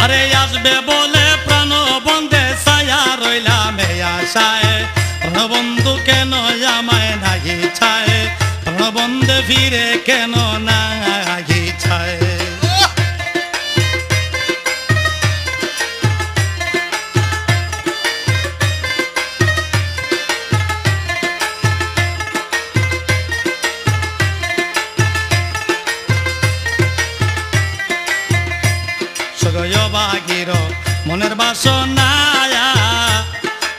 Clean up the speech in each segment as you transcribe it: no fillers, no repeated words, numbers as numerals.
আরে আসবে বলে প্রাণ বন্ধে ছায়া রইলাম এই আশায় প্রাণবন্ধু কেন আমায় নাহি ছায় প্রাণবন্ধে ফিরে কেন নাহি ছায় বাগির মনের বাসনা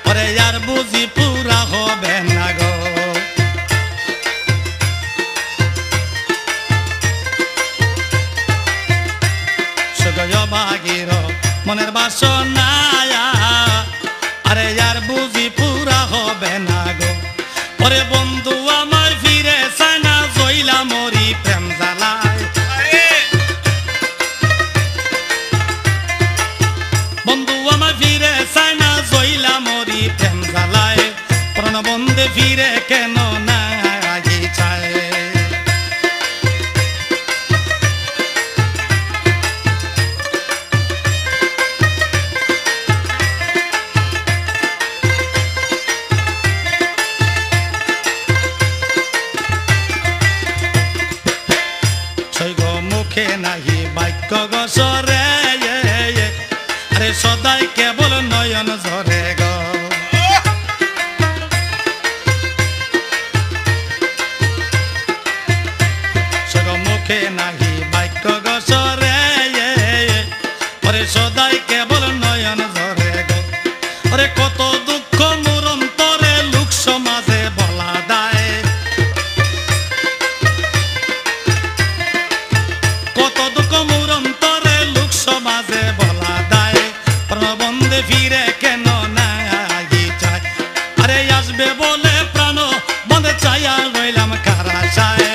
ওরে আর বুঝি পুরা হবে না গো বাগির মনের বাসনা আরে আর বুঝি পুরা হবে না গো ওরে বন্ধু আমার ফিরে চায় না জইলা মরি প্রেম জ্বালায় বন্ধু আমার ফিরে চায় না জইলা মরি প্রেম জ্বালায় প্রাণবন্ধে ফিরে কেন নাহি চায় ছৈগ মুখে নাহি বাক্য গসরে আরে সদাই কেবল নয়ন ঝরে গো সগ মুখে নাহি বাক্য গসরে আরে সদাই কেবল নয়ন ঝরে গো আরে কত দুঃখ মোর অন্তরে লোক সমাজে বলা দায় কত দুঃখ মোর অন্তরে লোক সমাজে বলা দায় প্রাণবন্ধে ফিরে কেন নাহি চায় আরে আসবে বলে প্রাণ বন্ধে চাইয়া রইলাম কারা চায়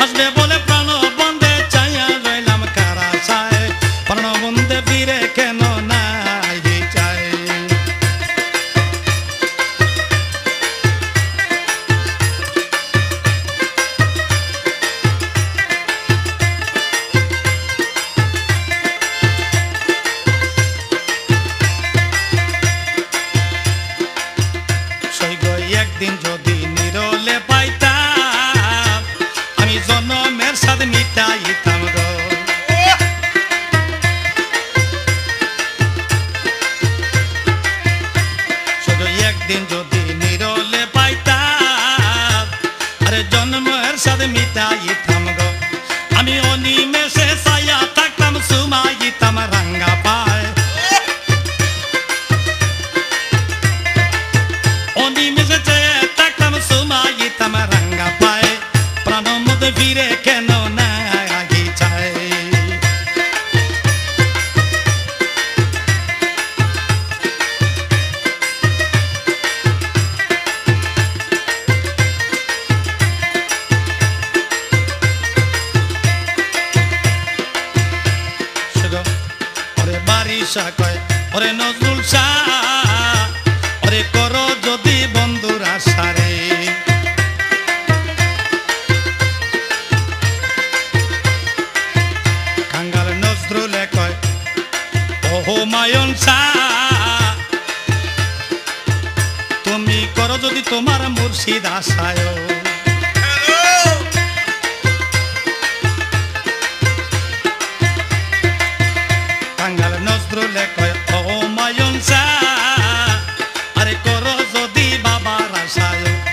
আসবে বলে প্রাণ বন্ধে চাইয়া রইলাম কারা চায় প্রাণবন্ধে ফিরে কেন নাহি চায় একদিন যদি নিরলে পাইতাম আমি জনমের স্বাদ মিটাইতাম গো শুধু একদিন যদি নিরলে পাইতাম আরে জন্মের স্বাদ মিটাইতাম গো আমি অনিমেষে ছায়া থাকতাম সুমাইতাম রাঙ্গা পায় অনিমেষে থাকতাম সুমাইতাম রাঙ্গা পায় প্রাণের মধ্যে ফিরে কেন নাহি চায় ওরে বারিশা কয় ওরে নজরুল শাহ ওরে করো যদি বন্ধুরা সারে কাঙ্গাল নজরুলে কয় ও হুমায়ুন শাহ তুমি করো যদি তোমার মুর্শিদ আশায়